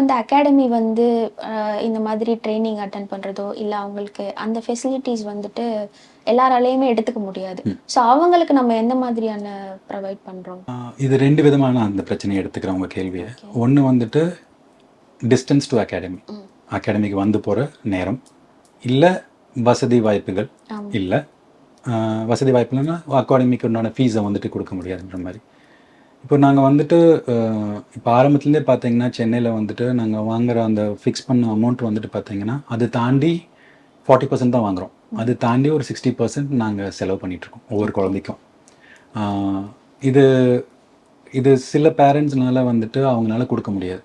அந்த அகாடமி வந்து இந்த மாதிரி ட்ரெய்னிங் அட்டெண்ட் பண்றதோ, இல்ல அவங்களுக்கு அந்த ஃபெசிலிட்டீஸ் வந்துட்டு எல்லாராலயுமே எடுத்துக்க முடியாது. ஸோ அவங்களுக்கு நம்ம எந்த மாதிரியான ப்ரொவைட் பண்றோம்? இது 2 விதமா நான் அந்த பிரச்சனைய எடுத்துக்கிறேன் உங்க கேள்விய. ஓகே. ஒண்ணு வந்துட்டு டிஸ்டன்ஸ் டூ அகாடமி. ம். அகாடமிக்கு வந்து போற நேரம். இல்ல வசதி வாய்ப்புகள். ஆமா. இல்ல வசதி வாய்ப்புகள்னா அகாடமிக்கு உண்டான ஃபீஸை வந்துட்டு கொடுக்க முடியாதுன்ற மாதிரி. இப்போ நாங்கள் வந்துட்டு இப்போ ஆரம்பத்துலேருந்தே பார்த்தீங்கன்னா சென்னையில் வந்துட்டு நாங்கள் வாங்குற அந்த ஃபிக்ஸ் பண்ண அமௌண்ட் வந்துட்டு பார்த்தீங்கன்னா அது தாண்டி 40% தான் வாங்குகிறோம். அது தாண்டி ஒரு 60% நாங்கள் செலவு பண்ணிகிட்ருக்கோம் ஒவ்வொரு குழந்தைக்கும். இது இது சில பேரண்ட்ஸ்னால வந்துட்டு அவங்களால கொடுக்க முடியாது.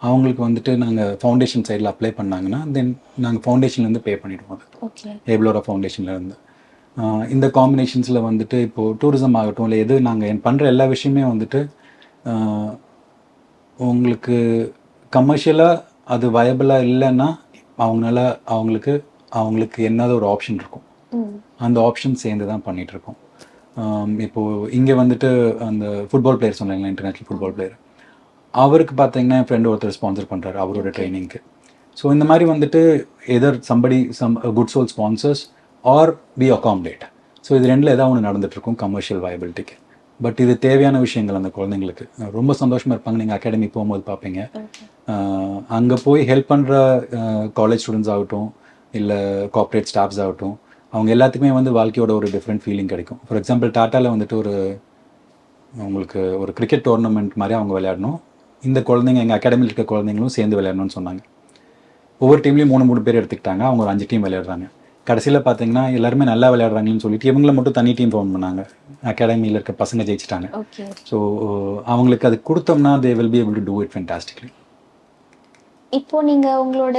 அவங்களுக்கு வந்துட்டு நாங்கள் ஃபவுண்டேஷன் சைடில் அப்ளை பண்ணாங்கன்னா தென் நாங்கள் ஃபவுண்டேஷன்லேருந்து பே பண்ணிவிடுவோம். அது ஓகே. ஏப்ளோரா ஃபவுண்டேஷன்லேருந்து இந்த காம்பினேஷன்ஸில் வந்துட்டு இப்போது டூரிசம் ஆகட்டும் இல்லை எது நாங்கள் பண்ணுற எல்லா விஷயமே வந்துட்டு உங்களுக்கு கமர்ஷியலாக அது வயபிளாக இல்லைன்னா அவங்களால அவங்களுக்கு என்னது ஒரு ஆப்ஷன் இருக்கும். அந்த ஆப்ஷன் சேர்ந்து தான் பண்ணிகிட்ருக்கோம். இப்போது இங்கே வந்துட்டு அந்த ஃபுட்பால் பிளேயர் சொன்னாங்களா, இன்டர்நேஷ்னல் ஃபுட்பால் பிளேயர், அவருக்கு பார்த்தீங்கன்னா என் ஃப்ரெண்டு ஒருத்தர் ஸ்பான்சர் பண்ணுறாரு அவரோட ட்ரைனிங்க்கு. ஸோ இந்த மாதிரி வந்துட்டு either some good soul sponsors are be accommodate. So இது ரெண்டில் ஏதாவது ஒன்று நடந்துகிட்ருக்கும் கமர்ஷியல் வயபிலிட்டிக்கு. பட் இது தேவையான விஷயங்கள் அந்த குழந்தைங்களுக்கு. ரொம்ப சந்தோஷமாக இருப்பாங்க. நீங்கள் அகாடமி போகும்போது பார்ப்பீங்க. அங்கே போய் ஹெல்ப் பண்ணுற காலேஜ் ஸ்டூடெண்ட்ஸ் ஆகட்டும் இல்லை கார்ப்பரேட் ஸ்டாஃப்ஸ் ஆகட்டும், அவங்க எல்லாத்துக்குமே வந்து வாழ்க்கையோட ஒரு டிஃப்ரெண்ட் ஃபீலிங் கிடைக்கும். ஃபார் எக்ஸாம்பிள் டாட்டாவில் வந்துட்டு உங்களுக்கு ஒரு கிரிக்கெட் டோர்னமெண்ட் மாதிரி அவங்க விளையாடணும். இந்த குழந்தைங்க எங்கள் அகாடமியில் இருக்க குழந்தைங்களும் சேர்ந்து விளையாடணும்னு சொன்னாங்க. ஒவ்வொரு டீம்லேயும் 3 பேர் எடுத்துக்கிட்டாங்க. அவங்க ஒரு 5 டீம் விளையாடுறாங்க. கடைசியில் பார்த்தீங்கன்னா எல்லாருமே நல்லா விளையாடுறாங்கன்னு சொல்லிட்டு இவங்களை மட்டும் தனி டீம் ஃபார்ம் பண்ணாங்க. அகாடமியில் இருக்க பசங்க ஜெயிச்சிட்டாங்க. ஸோ அவங்களுக்கு அது கொடுத்தோம்னா they will be able to do it fantastically. இப்போ நீங்க உங்களோட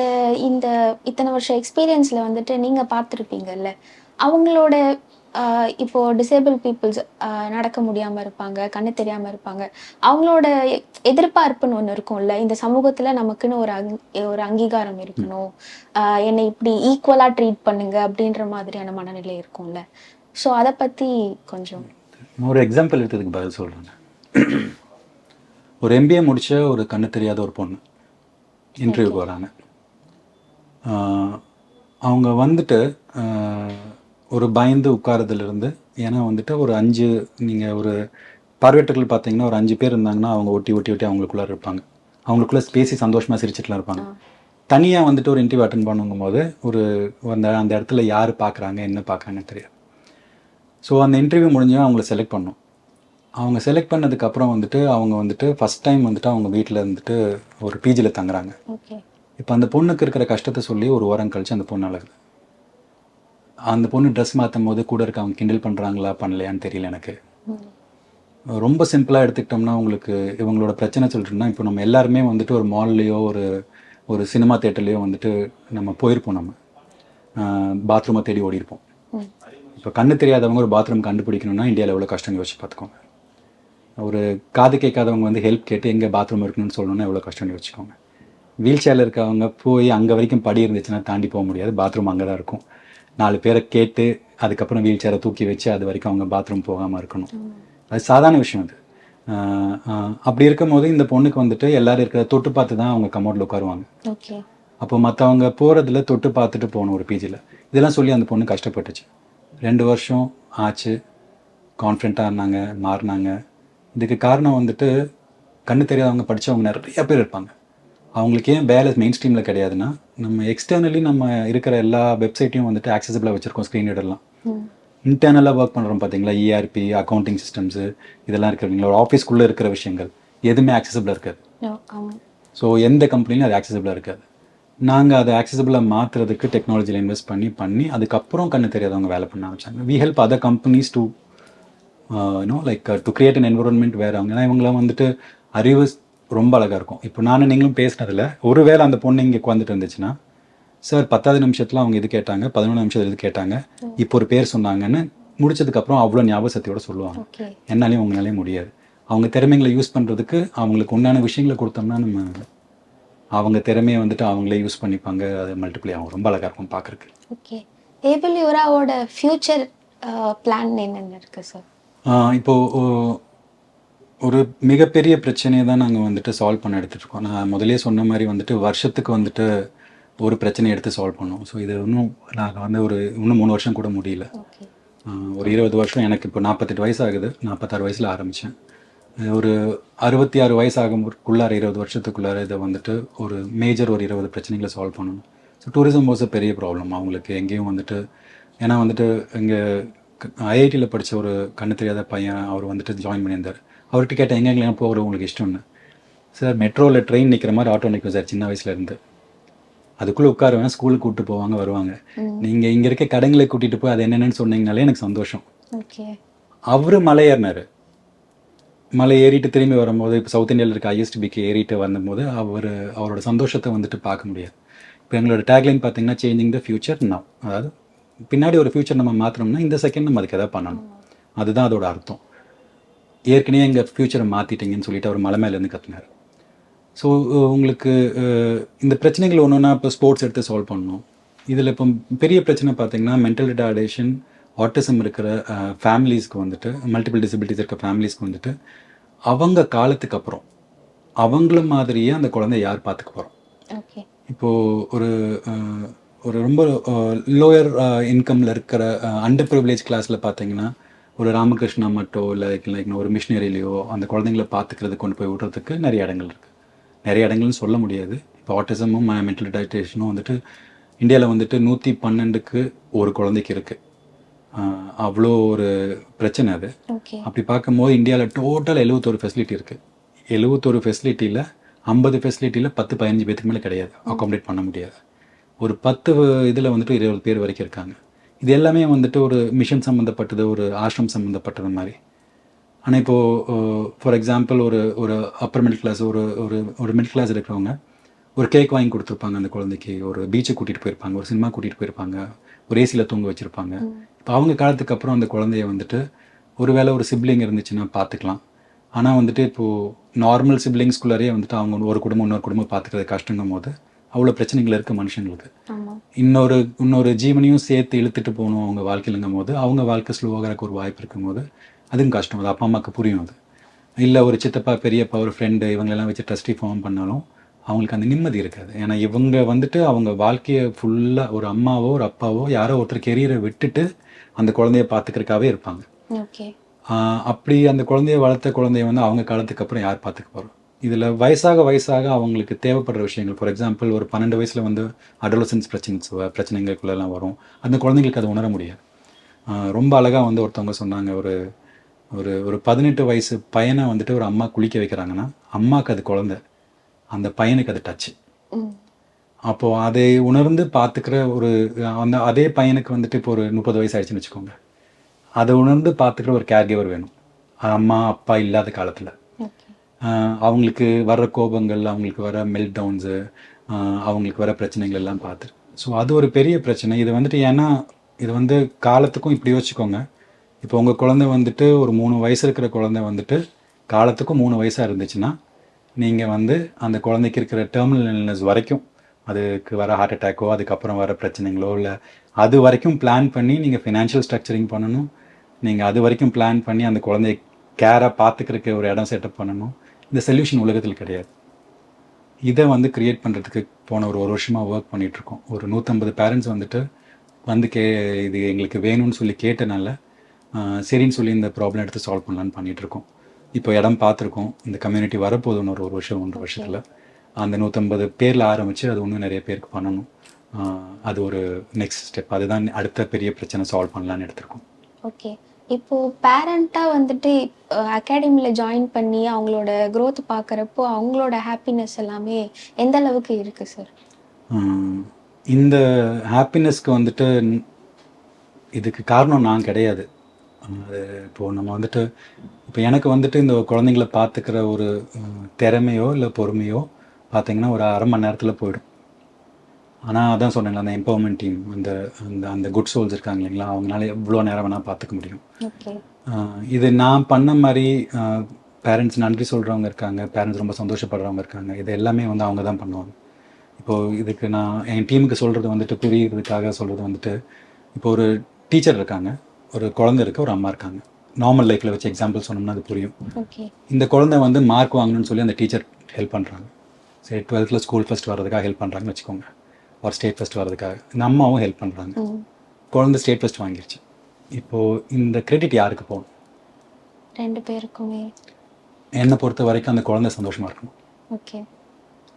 இத்தனை வருஷம் எக்ஸ்பீரியன்ஸ்ல வந்துட்டு நீங்க பார்த்துருப்பீங்கல்ல, அவங்களோட இப்போ டிசேபிள் பீப்புள்ஸ் நடக்க முடியாம இருப்பாங்க, கண்ணு தெரியாம இருப்பாங்க. அவங்களோட எதிர்பார்ப்புன்னு ஒண்ணு இருக்கும்ல, இந்த சமூகத்துல நமக்குன்னு ஒரு அங்கீகாரம் இருக்கணும், என்னை இப்படி ஈக்குவலா ட்ரீட் பண்ணுங்க அப்படின்ற மாதிரியான மனநிலை இருக்கும்ல. ஸோ அதை பத்தி கொஞ்சம் ஒரு எக்ஸாம்பிள் எடுத்ததுக்கு பதில் சொல்கிறேன். ஒரு MBA முடிச்ச ஒரு கண்ணு தெரியாத ஒரு பொண்ணு இன்டர்வியூக்கு வராங்க. அவங்க வந்துட்டு ஒரு பயந்து உட்காரதுலேருந்து, ஏன்னா வந்துட்டு ஒரு 5 நீங்கள் ஒரு பார்வையற்றர்கள் பார்த்தீங்கன்னா ஒரு 5 பேர் இருந்தாங்கன்னா அவங்க ஒட்டி அவங்களுக்குள்ளே இருப்பாங்க. அவங்களுக்குள்ளே பேசி சந்தோஷமாக சிரிச்சிட்டுலாம் இருப்பாங்க. தனியாக வந்துட்டு ஒரு இன்டர்வியூ அட்டன் பண்ணுங்கும்போது அந்த இடத்துல யார் பார்க்குறாங்க என்ன பார்க்குறாங்கன்னு தெரியாது. ஸோ அந்த இன்டர்வியூ முடிஞ்சு அவங்கள செலக்ட் பண்ணோம். அவங்க செலக்ட் பண்ணதுக்கப்புறம் வந்துட்டு அவங்க வந்துட்டு ஃபஸ்ட் டைம் வந்துட்டு அவங்க வீட்டில் இருந்துட்டு ஒரு பிஜியில் தங்குறாங்க. இப்போ அந்த பொண்ணுக்கு இருக்கிற கஷ்டத்தை சொல்லி ஒரு வாரம் கழிச்சு அந்த பொண்ணு அழகுது. அந்த பொண்ணு ட்ரெஸ் மாற்றும் போது கூட இருக்க அவங்க கிண்டல் பண்ணுறாங்களா பண்ணலையான்னு தெரியல எனக்கு. ரொம்ப சிம்பிளாக எடுத்துக்கிட்டோம்னா உங்களுக்கு இவங்களோட பிரச்சனை சொல்லிட்டோம்னா, இப்போ நம்ம எல்லாருமே வந்துட்டு ஒரு மால்லையோ ஒரு சினிமா தேட்டர்லேயோ வந்துட்டு நம்ம போயிருப்போம். நம்ம பாத்ரூமை தேடி ஓடிருப்போம். இப்போ கண்ணு தெரியாதவங்க ஒரு பாத்ரூம் கண்டுபிடிக்கணும்னா இந்தியாவில் எவ்வளோ கஷ்டம் யோசிச்சு பார்த்துக்கோங்க. ஒரு காது கேட்காதவங்க வந்து ஹெல்ப் கேட்டு எங்கே பாத்ரூம் இருக்கணும்னு சொல்லணும்னா எவ்வளோ கஷ்டம்னு யோசிச்சுக்கோங்க. வீல் சேரில் இருக்கவங்க போய் அங்கே வரைக்கும் படி இருந்துச்சுன்னா தாண்டி போக முடியாது. பாத்ரூம் அங்கே தான் இருக்கும். 4 பேரை கேட்டு அதுக்கப்புறம் வீல் சேரை தூக்கி வச்சு அது வரைக்கும் அவங்க பாத்ரூம் போகாமல் இருக்கணும். அது சாதாரண விஷயம். அது அப்படி இருக்கும் போது இந்த பொண்ணுக்கு வந்துட்டு எல்லோரும் இருக்கிற தொட்டு பார்த்து தான் அவங்க கமோட்டில் உட்காருவாங்க. அப்போ மற்றவங்க போகிறதுல தொட்டு பார்த்துட்டு போகணும் ஒரு பிஜியில். இதெல்லாம் சொல்லி அந்த பொண்ணு கஷ்டப்பட்டுச்சு. 2 வருஷம் ஆச்சு. கான்ஃபிடென்ட்டாக இருந்தாங்க, மாறினாங்க. இதுக்கு காரணம் வந்துட்டு கண்ணு தெரியாதவங்க படித்தவங்க நிறைய பேர் இருப்பாங்க. அவங்களுக்கு ஏன் வேலை மெயின் ஸ்ட்ரீமில் கிடையாதுன்னா, நம்ம எக்ஸ்டர்னலி நம்ம இருக்கிற எல்லா வெப்சைட்டையும் வந்துட்டு ஆக்சசிபிளாக வச்சுருக்கோம். ஸ்க்ரீன் ரீடர்லாம் இன்டர்னலாக ஒர்க் பண்ணுறோம் பார்த்தீங்களா, ERP அக்கௌண்டிங் சிஸ்டம்ஸு இதெல்லாம் இருக்கிறவங்களா ஒரு ஆஃபீஸ்க்குள்ளே இருக்கிற விஷயங்கள் எதுவுமே ஆக்சசிபிளாக இருக்காது. ஸோ எந்த கம்பெனிலும் அது ஆக்சசிபிளாக இருக்காது. நாங்கள் அதை ஆக்சசிபிளாக மாற்றுறதுக்கு டெக்னாலஜியில் இன்வெஸ்ட் பண்ணி அதுக்கப்புறம் கண்ணு தெரியாதவங்க வேலை பண்ண ஆரம்பிச்சாங்க. We help other companies to like to create an environment வேறு. அவங்க ஏன்னா இவங்களாம் வந்துட்டு அறிவு ரொம்ப அழகாக இருக்கும். இப்போ நானும் நீங்களும் பேசினதில் ஒரு வேளை அந்த பொண்ணு இங்கே உட்காந்துட்டு இருந்துச்சுன்னா, சார் 10வது நிமிஷத்தில் அவங்க இது கேட்டாங்க, 11 நிமிஷத்தில் இது கேட்டாங்க, இப்போ ஒரு பேர் சொன்னாங்கன்னு முடிச்சதுக்கப்புறம் அவ்வளோ ஞாபகசக்தியோடு சொல்லுவாங்க. என்னாலையும் அவங்களாலே முடியாது. அவங்க திறமைகளை யூஸ் பண்ணுறதுக்கு அவங்களுக்கு உண்டான விஷயங்களை கொடுத்தோம்னா நம்ம அவங்க திறமையை வந்துட்டு அவங்களே யூஸ் பண்ணிப்பாங்க. அது மல்டிப்ளை ஆகும். ரொம்ப அழகாக இருக்கும் பார்க்குறதுக்கு. ஓகே. ஏபிள்யூராவோட ஃப்யூச்சர் பிளான் என்னென்ன இருக்குது சார்? இப்போது ஒரு மிகப்பெரிய பிரச்சனையை தான் நாங்கள் வந்துட்டு சால்வ் பண்ண எடுத்துகிட்டு இருக்கோம். நான் முதலே சொன்ன மாதிரி வந்துட்டு வருஷத்துக்கு வந்துட்டு ஒரு பிரச்சனையை எடுத்து சால்வ் பண்ணோம். ஸோ இது நாங்கள் வந்து இன்னும் 3 வருஷம் கூட முடியல. ஓகே. ஒரு 20 வருஷம். எனக்கு இப்போ 48 வயசு ஆகுது. 46 வயசில் ஆரம்பித்தேன். ஒரு 66 வயசு ஆகும்போதுக்குள்ளார 20 வருஷத்துக்குள்ளார இதை வந்துட்டு ஒரு மேஜர் ஒரு 20 பிரச்சனைகளை சால்வ் பண்ணணும். ஸோ டூரிசம் வாஸ் பெரிய ப்ராப்ளம் அவங்களுக்கு. எங்கேயும் வந்துட்டு ஏன்னா வந்துட்டு இங்கே ஐஐடியில் படித்த ஒரு கண்ணு தெரியாத பையன் அவர் வந்துட்டு ஜாயின் பண்ணியிருந்தார். அவர்கிட்ட கேட்டேன் எங்கெங்கெல்லாம் போகிறது உங்களுக்கு இஷ்டம்னு. சார் மெட்ரோவில் ட்ரெயின் நிற்கிற மாதிரி ஆட்டோ நிற்கும் சார் சின்ன வயசுலேருந்து. அதுக்குள்ளே உட்காருவேன், ஸ்கூலுக்கு கூப்பிட்டு போவாங்க வருவாங்க. நீங்கள் இங்கே இருக்க கடைங்களை கூட்டிகிட்டு போய் அது என்னென்னு சொன்னீங்கனாலே எனக்கு சந்தோஷம். ஓகே. அவர் மலை ஏறினார். மலை ஏறிட்டு திரும்பி வரும்போது இப்போ சவுத் இந்தியாவில் இருக்க ஐஎஸ்டிபிக்கு ஏறிட்டு வரும்போது அவரோட சந்தோஷத்தை வந்துட்டு பார்க்க முடியாது. இப்போ எங்களோட டேக்லைன் பார்த்தீங்கன்னா சேஞ்சிங் த ஃபியூச்சர் நவ். அதாவது பின்னாடி ஒரு ஃபியூச்சர் நம்ம மாற்றணும்னா இந்த செகண்ட் நம்ம அதுக்கு எதாவது பண்ணணும். அதுதான் அதோட அர்த்தம். ஏற்கனவே எங்கள் ஃப்யூச்சரை மாற்றிட்டீங்கன்னு சொல்லிட்டு அவர் மலை மேலேருந்து கற்றுனார். ஸோ உங்களுக்கு இந்த பிரச்சனைகள் ஒன்று ஒன்றா இப்போ ஸ்போர்ட்ஸ் எடுத்து சால்வ் பண்ணணும். இதில் இப்போ பெரிய பிரச்சனை பார்த்தீங்கன்னா மென்டல் ரிட்டார்டேஷன், ஆட்டிசம் இருக்கிற ஃபேமிலிஸ்க்கு வந்துட்டு, மல்டிபிள் டிசபிலிட்டிஸ் இருக்க ஃபேமிலிஸ்க்கு வந்துட்டு அவங்க காலத்துக்கு அப்புறம் அவங்கள மாதிரியே அந்த குழந்தைய யார் பார்த்துக்க போகிறோம். ஓகே. இப்போது ஒரு ரொம்ப லோயர் இன்கமில் இருக்கிற அண்டர் ப்ரிவிலேஜ் கிளாஸில் பார்த்தீங்கன்னா ஒரு ராமகிருஷ்ணா மட்டோ லைக் ஒரு மிஷினரிலையோ அந்த குழந்தைங்கள பார்த்துக்கிறது கொண்டு போய் விடுறதுக்கு நிறைய இடங்கள் இருக்குது. நிறைய இடங்கள்னு சொல்ல முடியாது. இப்போ ஆட்டிசமும் மென்டல் ரிட்டார்டேஷனும் வந்துட்டு இந்தியாவில் வந்துட்டு 112க்கு ஒரு குழந்தைக்கு இருக்குது. அவ்வளோ ஒரு பிரச்சனை அது. அப்படி பார்க்கும்போது இந்தியாவில் டோட்டல் 71 ஃபெசிலிட்டி இருக்குது. 71 ஃபெசிலிட்டியில் 50 ஃபெசிலிட்டியில் 10-15 பேருக்கு மேலே கிடையாது, அக்காமடேட் பண்ண முடியாது. ஒரு 10 இதில் வந்துட்டு 20 பேர் வரைக்கும் இருக்காங்க. இது எல்லாமே வந்துட்டு ஒரு மிஷன் சம்மந்தப்பட்டது, ஒரு ஆசிரம் சம்மந்தப்பட்டது மாதிரி. ஆனால் இப்போது ஃபார் எக்ஸாம்பிள் ஒரு அப்பர் மிடில் கிளாஸ் ஒரு மிடில் கிளாஸ் இருக்கிறவங்க ஒரு கேக் வாங்கி கொடுத்துருப்பாங்க அந்த குழந்தைக்கு, ஒரு பீச்சை கூட்டிகிட்டு போயிருப்பாங்க, ஒரு சினிமா கூட்டிகிட்டு போயிருப்பாங்க, ஒரு ஏசியில் தூங்க வச்சுருப்பாங்க. இப்போ அவங்க காலத்துக்கு அப்புறம் அந்த குழந்தைய வந்துட்டு ஒரு வேளை ஒரு சிப்ளிங் இருந்துச்சுன்னா பார்த்துக்கலாம். ஆனால் வந்துட்டு இப்போது நார்மல் சிப்ளிங்ஸ்குள்ளாரே வந்துட்டு அவங்க ஒரு குடும்பம் இன்னொரு குடும்பம் பார்த்துக்கிறது கஷ்டங்கும் போது அவ்வளோ பிரச்சனைகள் இருக்குது மனுஷங்களுக்கு. இன்னொரு ஜீவனையும் சேர்த்து இழுத்துட்டு போகணும் அவங்க வாழ்க்கையிலங்கும் போது அவங்க வாழ்க்கை ஸ்லோவாகிறதுக்கு ஒரு வாய்ப்பு இருக்கும் போது அதுவும் கஷ்டம். அது அப்பா அம்மாவுக்கு புரியும். அது இல்லை ஒரு சித்தப்பா பெரியப்பா ஒரு ஃப்ரெண்டு இவங்களெல்லாம் வச்சு ட்ரஸ்டி ஃபார்ம் பண்ணாலும் அவங்களுக்கு அந்த நிம்மதி இருக்காது. ஏன்னா இவங்க வந்துட்டு அவங்க வாழ்க்கையை ஃபுல்லாக ஒரு அம்மாவோ ஒரு அப்பாவோ யாரோ ஒருத்தர் கெரியரை விட்டுட்டு அந்த குழந்தைய பார்த்துக்கிறதுக்காகவே இருப்பாங்க. அப்படி அந்த குழந்தைய வளர்த்த குழந்தைய வந்து அவங்க காலத்துக்கு அப்புறம் யார் பார்த்துக்க போகிறோம். இதில் வயசாக அவங்களுக்கு தேவைப்படுற விஷயங்கள், ஃபார் எக்ஸாம்பிள் ஒரு 12 வயசில் வந்து அடோலசன்ஸ் பிரச்சனைகளுக்குள்ளெல்லாம் வரும். அந்த குழந்தைங்களுக்கு அதை உணர முடியாது. ரொம்ப அழகாக வந்து ஒருத்தவங்க சொன்னாங்க, ஒரு 18 வயசு பையனை வந்துட்டு ஒரு அம்மா குளிக்க வைக்கிறாங்கன்னா அம்மாவுக்கு அது குழந்தை, அந்த பையனுக்கு அது டச்சு. அப்போது அதை உணர்ந்து பார்த்துக்கிற அதே பையனுக்கு வந்துட்டு இப்போ ஒரு 30 வயசு ஆயிடுச்சுன்னு வச்சுக்கோங்க, அதை உணர்ந்து பார்த்துக்கிற ஒரு கேர்கிவர் வேணும் அம்மா அப்பா இல்லாத காலத்தில். அவங்களுக்கு வர்ற கோபங்கள், அவங்களுக்கு வர மெல்ட் டவுன்ஸு, அவங்களுக்கு வர பிரச்சனைகள் எல்லாம் பார்த்துரு. ஸோ அது ஒரு பெரிய பிரச்சனை. இது வந்துட்டு ஏன்னா இது வந்து காலத்துக்கும் இப்படி யோசிச்சுக்கோங்க. இப்போ உங்கள் குழந்தை வந்துட்டு ஒரு 3 வயசு இருக்கிற குழந்தை வந்துட்டு காலத்துக்கும் 3 வயசாக இருந்துச்சுன்னா நீங்கள் வந்து அந்த குழந்தைக்கு இருக்கிற டெர்மினல் இல்னஸ் வரைக்கும், அதுக்கு வர ஹார்ட் அட்டாக்கோ அதுக்கப்புறம் வர பிரச்சனைகளோ இல்லை அது வரைக்கும் பிளான் பண்ணி நீங்கள் ஃபினான்ஷியல் ஸ்ட்ரக்சரிங் பண்ணணும். நீங்கள் அது வரைக்கும் பிளான் பண்ணி அந்த குழந்தைய கேராக பார்த்துக்கிறதுக்கு ஒரு இடம் செட்டப் பண்ணணும். இந்த சொல்யூஷன் உலகத்தில் கிடையாது. இதை வந்து க்ரியேட் பண்ணுறதுக்கு போன ஒரு வருஷமாக ஒர்க் பண்ணிகிட்ருக்கோம். ஒரு 150 பேரண்ட்ஸ் வந்துட்டு வந்து இது எங்களுக்கு வேணும்னு சொல்லி கேட்டனால சரின்னு சொல்லி இந்த ப்ராப்ளம் எடுத்து சால்வ் பண்ணலான்னு பண்ணிகிட்ருக்கோம். இப்போ இடம் பார்த்துருக்கோம். இந்த கம்யூனிட்டி வரப்போகுது இன்னொரு 1 வருஷம் 1.5 வருஷத்தில். அந்த 150 பேரில் ஆரம்பித்து அது இன்னும் நிறைய பேருக்கு பண்ணணும். அது ஒரு நெக்ஸ்ட் ஸ்டெப். அதுதான் அடுத்த பெரிய பிரச்சனை சால்வ் பண்ணலான்னு எடுத்திருக்கோம். ஓகே. இப்போது பேரண்ட்டாக வந்துட்டு அகாடமியில் ஜாயின் பண்ணி அவங்களோட க்ரோத் பார்க்குறப்போ அவங்களோட ஹாப்பினஸ் எல்லாமே எந்த அளவுக்கு இருக்குது சார்? இந்த ஹாப்பினஸ்க்கு வந்துட்டு இதுக்கு காரணம் நான் கிடையாது. அது இப்போது நம்ம வந்துட்டு இப்போ எனக்கு வந்துட்டு இந்த குழந்தைங்கள பார்த்துக்கிற ஒரு திறமையோ இல்லை பொறுமையோ பார்த்திங்கன்னா ஒரு 1/2 மணி நேரத்தில் போயிடும். ஆனால் அதான் சொன்னேன்ல, அந்த எம்பவர்மெண்ட் டீம், அந்த அந்த அந்த குட் சோல்ஸ் இருக்காங்க இல்லைங்களா, அவங்களால எவ்வளோ நேரம் வேணால் பார்த்துக்க முடியும். இது நான் பண்ண மாதிரி பேரண்ட்ஸ் நன்றி சொல்கிறவங்க இருக்காங்க, பேரண்ட்ஸ் ரொம்ப சந்தோஷப்படுறவங்க இருக்காங்க. இது எல்லாமே வந்து அவங்க தான் பண்ணுவாங்க. இப்போது இதுக்கு நான் என் டீமுக்கு சொல்கிறது வந்துட்டு புரியுறதுக்காக சொல்கிறது வந்துட்டு, இப்போ ஒரு டீச்சர் இருக்காங்க, ஒரு குழந்தை இருக்குது, ஒரு அம்மா இருக்காங்க. நார்மல் லைஃப்பில் வச்சு எக்ஸாம்பிள் சொன்னோம்னா அது புரியும். ஓகே. இந்த குழந்தை வந்து மார்க் வாங்கணும்னு சொல்லி அந்த டீச்சர் ஹெல்ப் பண்ணுறாங்க. சரி 12th ஸ்கூல் ஃபஸ்ட் வர்றதுக்காக ஹெல்ப் பண்ணுறாங்கன்னு வச்சுக்கோங்க, ஒரு ஸ்டேட் ஃபஸ்ட் வர்றதுக்காக. இந்த அம்மாவும் ஹெல்ப் பண்ணுறாங்க. குழந்தை ஸ்டேட் ஃபஸ்ட் வாங்கிருச்சு. இப்போது இந்த கிரெடிட் யாருக்கு போகணும்? 2 பேருக்குமே. என்னை பொறுத்த வரைக்கும் அந்த குழந்தை சந்தோஷமாக இருக்கணும். ஓகே.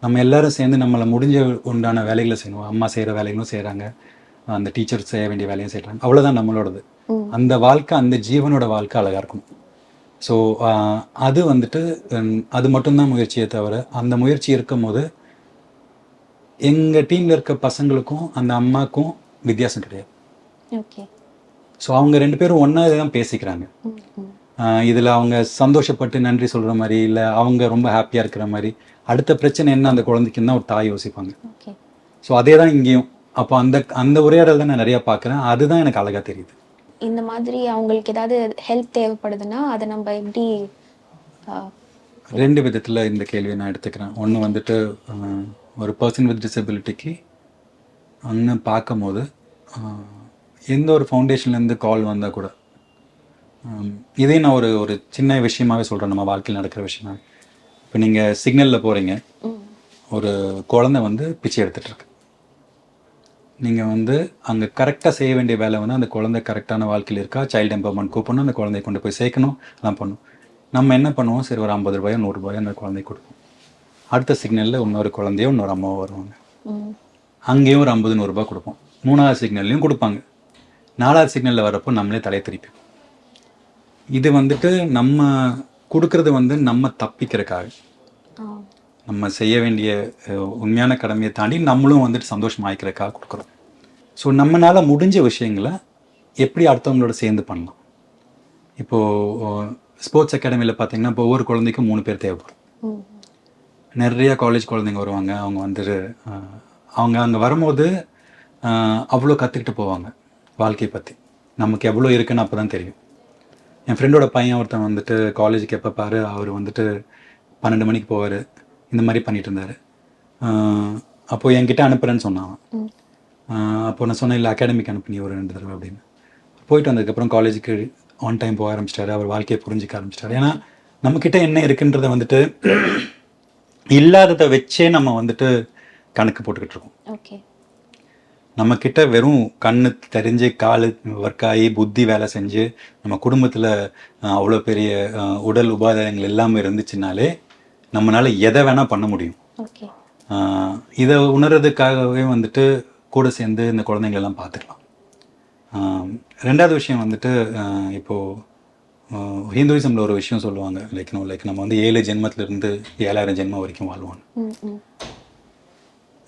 நம்ம எல்லாரும் சேர்ந்து நம்மளை முடிஞ்ச உண்டான வேலைகளை செய்யணும். அம்மா செய்கிற வேலைகளும் செய்கிறாங்க, அந்த டீச்சர் செய்ய வேண்டிய வேலையும் செய்கிறாங்க. அவ்வளோதான் நம்மளோடது. அந்த வாழ்க்கை, அந்த ஜீவனோட வாழ்க்கை அழகாக இருக்கணும். ஸோ அது வந்துட்டு அது மட்டும்தான் முயற்சியை தவிர, அந்த முயற்சி இருக்கும் போது எங்கள் டீமில் இருக்க பசங்களுக்கும் அந்த அம்மாவுக்கும் வித்தியாசம் கிடையாது. ஓகே. ஸோ அவங்க 2 பேரும் ஒன்றா தான் பேசிக்கிறாங்க. இதில் அவங்க சந்தோஷப்பட்டு நன்றி சொல்கிற மாதிரி, இல்லை அவங்க ரொம்ப ஹாப்பியாக இருக்கிற மாதிரி, அடுத்த பிரச்சனை என்ன அந்த குழந்தைக்குன்னு தான் ஒரு தாய் யோசிப்பாங்க. ஓகே. ஸோ அதே தான் இங்கேயும். அப்போ அந்த உரையாடல் தான் நான் நிறையா பார்க்குறேன். அதுதான் எனக்கு அழகாக தெரியுது. இந்த மாதிரி அவங்களுக்கு ஏதாவது ஹெல்ப் தேவைப்படுதுன்னா அதை நம்ம எப்படி 2 விதத்தில் இந்த கேள்வியை நான் எடுத்துக்கிறேன். ஒன்று வந்துட்டு ஒரு பர்சன் வித் டிசபிலிட்டிக்கு அங்கே பார்க்கும்போது எந்த ஒரு ஃபவுண்டேஷன்லேருந்து கால் வந்தால் கூட, இதே நான் ஒரு சின்ன விஷயமாகவே சொல்கிறேன், நம்ம வாழ்க்கையில் நடக்கிற விஷயமா. இப்போ நீங்கள் சிக்னலில் போகிறீங்க, ஒரு குழந்தை வந்து பிச்சை எடுத்துகிட்ருக்கு. நீங்கள் வந்து அங்கே கரெக்டாக செய்ய வேண்டிய வேலை வந்து அந்த குழந்தை கரெக்டான வாழ்க்கையில் இருக்கா, சைல்டு எம்பவர்மெண்ட் கூப்பிடணும், அந்த குழந்தைய கொண்டு போய் சேர்க்கணும், அதெல்லாம் பண்ணணும். நம்ம என்ன பண்ணுவோம், சரி ஒரு 50 ரூபாயோ 100 ரூபாயோ அந்த குழந்தைக்கு கொடுப்போம். அடுத்த சிக்னலில் இன்னொரு குழந்தையோ இன்னொரு அம்மாவோ வருவாங்க, அங்கேயும் ஒரு 50 100 ரூபாய் கொடுப்போம். 3வது சிக்னல்லையும் கொடுப்பாங்க. 4வது சிக்னலில் வரப்போ நம்மளே தலையை திருப்பி. இது வந்துட்டு நம்ம கொடுக்கறது வந்து நம்ம தப்பிக்கிறதுக்காக, நம்ம செய்ய வேண்டிய உண்மையான கடமையை தாண்டி நம்மளும் வந்துட்டு சந்தோஷமாயிக்கிறதுக்காக கொடுக்குறோம். ஸோ நம்மளால் முடிஞ்ச விஷயங்களை எப்படி அடுத்தவங்களோட சேர்ந்து பண்ணலாம். இப்போது ஸ்போர்ட்ஸ் அகாடமியில் பார்த்தீங்கன்னா இப்போ ஒவ்வொரு குழந்தைக்கும் 3 பேர் தேவைப்படும். நிறைய காலேஜ் குழந்தைங்க வருவாங்க. அவங்க வந்துட்டு அவங்க அங்கே வரும்போது அவ்வளோ கற்றுக்கிட்டு போவாங்க வாழ்க்கையை பற்றி. நமக்கு எவ்வளோ இருக்குன்னு அப்போ தான் தெரியும். என் ஃப்ரெண்டோட பையன் ஒருத்தன் வந்துட்டு காலேஜுக்கு எப்போ பாரு அவர் வந்துட்டு 12 மணிக்கு போவார், இந்த மாதிரி பண்ணிட்டு இருந்தார். அப்போது என்கிட்ட அனுப்புகிறேன்னு சொன்னான். அப்போ நான் சொன்னேன், இல்லை அகாடமிக்கு அனுப்புனி ஒரு 2 தடவை அப்படின்னு. போயிட்டு வந்ததுக்கப்புறம் காலேஜுக்கு ஆன் டைம் போக ஆரம்பிச்சிட்டாரு. அவர் வாழ்க்கையை புரிஞ்சிக்க ஆரம்பிச்சிட்டாரு. ஏன்னா நம்மக்கிட்ட என்ன இருக்குன்றதை வந்துட்டு இல்லாததை வச்சே நம்ம வந்துட்டு கணக்கு போட்டுக்கிட்டு இருக்கோம். ஓகே. நம்மக்கிட்ட வெறும் கண்ணு தெரிஞ்சு காலு ஒர்க் ஆகி புத்தி வேலை செஞ்சு நம்ம குடும்பத்தில் அவ்வளோ பெரிய உடல் உபாதைகள் எல்லாமே இருந்துச்சுனாலே நம்மளால் எதை வேணால் பண்ண முடியும். ஓகே. இதை உணர்றதுக்காகவே வந்துட்டு கூட சேர்ந்து இந்த குழந்தைங்களெல்லாம் பார்த்துக்கலாம். 2வது விஷயம் வந்துட்டு இப்போது ஹிந்துவிசமில் ஒரு விஷயம் சொல்லுவாங்க, லைக் நம்ம வந்து 7 ஜென்மத்திலிருந்து 7000 ஜென்மம் வரைக்கும் வாழ்வாங்க.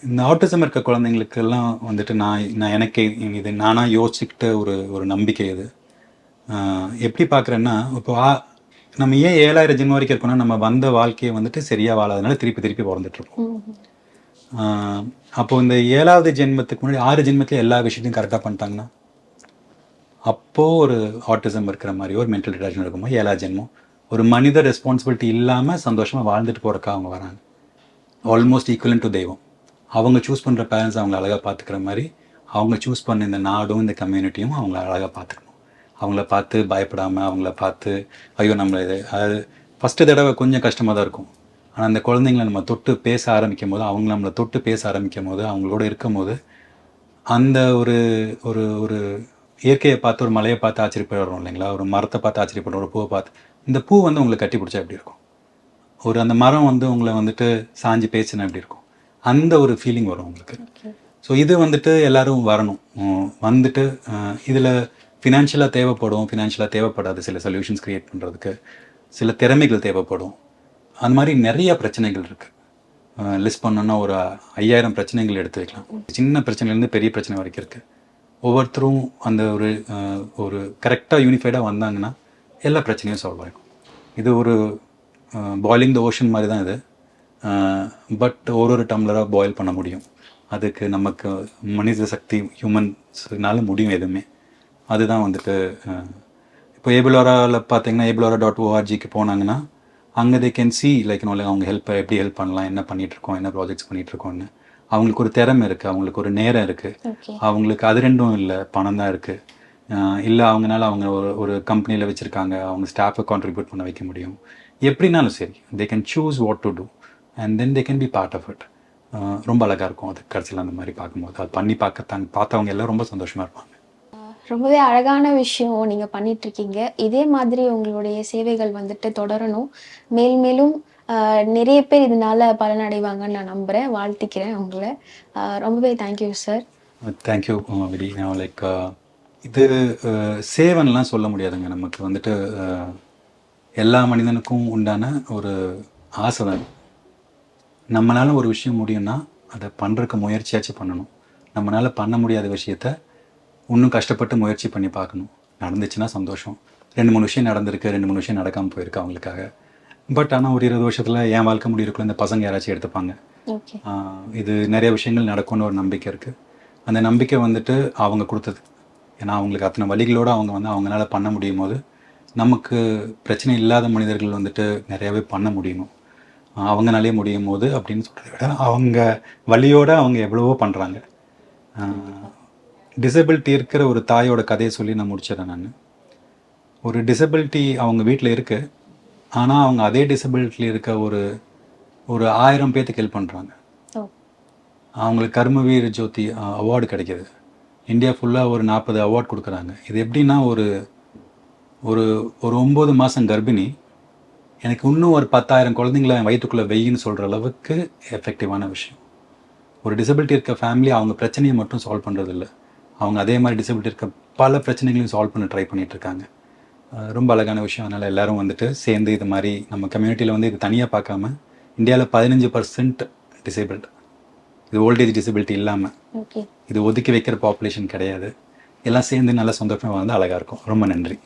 இந்த ஆட்டிசம் இருக்க குழந்தைங்களுக்கெல்லாம் வந்துட்டு நான் எனக்கு இது நானாக யோசிச்சுக்கிட்ட ஒரு நம்பிக்கை இது. எப்படி பார்க்குறேன்னா, இப்போ நம்ம ஏன் 7000 ஜென்மம் வரைக்கும் இருக்கோம்னா, நம்ம வந்த வாழ்க்கையை வந்துட்டு சரியாக வாழாதனால திருப்பி பிறந்துட்டுருக்கோம். அப்போது இந்த 7வது ஜென்மத்துக்கு முன்னாடி 6 ஜென்மத்தில் எல்லா விஷயத்தையும் கரெக்டாக பண்ணிட்டாங்கன்னா, அப்போது ஒரு ஆட்டிசம் இருக்கிற மாதிரி ஒரு மென்டல் ரிட்டார்டன் இருக்கும்போது 7வது ஜென்மம் ஒரு மனித ரெஸ்பான்சிபிலிட்டி இல்லாமல் சந்தோஷமாக வாழ்ந்துட்டு போகிறக்கா அவங்க வராங்க. ஆல்மோஸ்ட் ஈக்குவலன் டு தெய்வம். அவங்க சூஸ் பண்ணுற பேரண்ட்ஸ் அவங்கள அழகாக பார்த்துக்கிற மாதிரி அவங்க சூஸ் பண்ண இந்த நாடும் இந்த கம்யூனிட்டியும் அவங்கள அழகாக பார்த்துக்கணும். அவங்கள பார்த்து பயப்படாமல், அவங்கள பார்த்து ஐயோ நம்மள இது அது ஃபஸ்ட்டு தடவை கொஞ்சம் கஷ்டமாக தான் இருக்கும். ஆனால் அந்த குழந்தைங்கள நம்ம தொட்டு பேச ஆரம்பிக்கும் போது, அவங்க நம்மளை தொட்டு பேச ஆரம்பிக்கும் போது, அவங்களோட இருக்கும் போது அந்த ஒரு ஒரு ஒரு இயற்கையை பார்த்து, ஒரு மலையை பார்த்து ஆச்சரியப்படுறோம் இல்லைங்களா, ஒரு மரத்தை பார்த்து ஆச்சரியப்படுறோம், ஒரு பூவை பார்த்து. இந்த பூ வந்து உங்களை கட்டி பிடிச்சா எப்படி இருக்கும், ஒரு அந்த மரம் வந்து உங்களை வந்துட்டு சாஞ்சு பேசினா எப்படி இருக்கும், அந்த ஒரு ஃபீலிங் வரும் உங்களுக்கு. ஸோ இது வந்துட்டு எல்லோரும் வரணும். வந்துட்டு இதில் ஃபினான்ஷியலாக தேவைப்படாது, சில சொல்யூஷன்ஸ் க்ரியேட் பண்ணுறதுக்கு சில திறமைகள் தேவைப்படும். அந்த மாதிரி நிறைய பிரச்சனைகள் இருக்குது. லிஸ்ட் பண்ணோன்னா ஒரு 5000 பிரச்சனைகள் எடுத்து வைக்கலாம். சின்ன பிரச்சனைலேருந்து பெரிய பிரச்சனை வரைக்கும் இருக்குது. ஒவ்வொருத்தரும் அந்த ஒரு கரெக்டாக யூனிஃபைடாக வந்தாங்கன்னா எல்லா பிரச்சனையும் சால்வ் ஆகிடும். இது ஒரு பாயிலிங் த ஓஷன் மாதிரி தான் இது. பட் ஒரு டம்ளராக பாயில் பண்ண முடியும். அதுக்கு நமக்கு மனித சக்தி ஹியூமன்ஸ்னால முடியும் எதுவுமே. அதுதான் வந்துட்டு இப்போ ஏபிளோராவில் பார்த்தீங்கன்னா ablora.orgக்கு போனாங்கன்னா அங்கே தே கேன் சி லைக் அவங்க எப்படி ஹெல்ப் பண்ணலாம், என்ன பண்ணிகிட்ருக்கோம், என்ன ப்ராஜெக்ட்ஸ் பண்ணிகிட்ருக்கோன்னு. அவங்களுக்கு ஒரு திறமை இருக்குது, அவங்களுக்கு ஒரு நேரம் இருக்குது, அவங்களுக்கு அது ரெண்டும் இல்லை, பணம் தான் இருக்குது. இல்லை அவங்கனால அவங்க ஒரு ஒரு கம்பெனியில் வச்சுருக்காங்க, அவங்க ஸ்டாஃபை கான்ட்ரிபியூட் பண்ண வைக்க முடியும். எப்படினாலும் சரி, they can choose what to do and then they can be part of it. ரொம்ப அழகாக இருக்கும் அது கடைசியில் அந்த மாதிரி பார்க்கும்போது. அது பண்ணி பார்த்தவங்க எல்லாம் ரொம்ப சந்தோஷமாக இருப்பாங்க. ரொம்பவே அழகான விஷயம் நீங்கள் பண்ணிகிட்ருக்கீங்க. இதே மாதிரி உங்களுடைய சேவைகள் வந்துட்டு தொடரணும். மேல் மேலும் நிறைய பேர் இதனால பலனடைவாங்கன்னு நான் நம்புகிறேன். வாழ்த்திக்கிறேன் உங்களை. ரொம்பவே thank you sir. Thank you very. Like இது சேவன்லாம் சொல்ல முடியாதுங்க. நமக்கு வந்துட்டு எல்லா மனிதனுக்கும் உண்டான ஒரு ஆசை தான். நம்மளால ஒரு விஷயம் முடியும்னா அதை பண்ணுறதுக்கு முயற்சியாச்சும் பண்ணணும். நம்மளால் பண்ண முடியாத விஷயத்த இன்னும் கஷ்டப்பட்டு முயற்சி பண்ணி பார்க்கணும். நடந்துச்சுன்னா சந்தோஷம். 2-3 விஷயம் நடந்திருக்கு, 2-3 விஷயம் நடக்காமல் போயிருக்கு அவங்களுக்காக. பட் ஆனால் ஒரு 20 வருஷத்தில் என் வாழ்க்கை முடியிருக்குள்ள இந்த பசங்க யாராச்சும் எடுத்துப்பாங்க. இது நிறைய விஷயங்கள் நடக்கும்னு ஒரு நம்பிக்கை இருக்குது. அந்த நம்பிக்கை வந்துட்டு அவங்க கொடுத்தது. ஏன்னா அவங்களுக்கு அத்தனை வழிகளோடு அவங்க வந்து அவங்களால பண்ண முடியும் போது, நமக்கு பிரச்சனை இல்லாத மனிதர்கள் வந்துட்டு நிறையாவே பண்ண முடியணும். அவங்களாலே முடியும் போது அப்படின்னு சொல்கிறத விட அவங்க வழியோடு அவங்க எவ்வளவோ பண்ணுறாங்க. டிசபிலிட்டி இருக்கிற ஒரு தாயோட கதையை சொல்லி நான் முடிச்சிடறேன். நான் ஒரு டிசபிலிட்டி அவங்க வீட்டில் இருக்குது, ஆனால் அவங்க அதே டிசபிலிட்டியில் இருக்க ஒரு 1000 பேர்த்துக்கு ஹெல்ப் பண்ணுறாங்க. அவங்களுக்கு கர்மவீர் ஜோதி அவார்டு கிடைக்கிது. இந்தியா ஃபுல்லாக ஒரு 40 அவார்டு கொடுக்குறாங்க. இது எப்படின்னா ஒரு ஒரு ஒரு 9 மாதம் கர்ப்பிணி எனக்கு இன்னும் ஒரு 10,000 குழந்தைங்கள வயிற்றுக்குள்ளே வெயின்னு சொல்கிற அளவுக்கு எஃபெக்டிவான விஷயம். ஒரு டிசபிலிட்டி இருக்க ஃபேமிலி அவங்க பிரச்சனையை மட்டும் சால்வ் பண்ணுறதில்ல, அவங்க அதே மாதிரி டிசபிலிட்டி இருக்க பல பிரச்சனைகளையும் சால்வ் பண்ண ட்ரை பண்ணிகிட்ருக்காங்க. ரொம்ப அழகான விஷயம். அதனால் எல்லோரும் வந்துட்டு சேர்ந்து இது மாதிரி நம்ம கம்யூனிட்டியில் வந்து இது தனியாக பார்க்காம, இந்தியாவில் 15% டிசேபிள்டு, இது ஓல்டேஜ் டிசபிலிட்டி இல்லாமல், இது ஒதுக்கி வைக்கிற பாப்புலேஷன் கிடையாது. எல்லாம் சேர்ந்து நல்லா சந்தோஷமாக வந்து அழகாக இருக்கும். ரொம்ப நன்றி.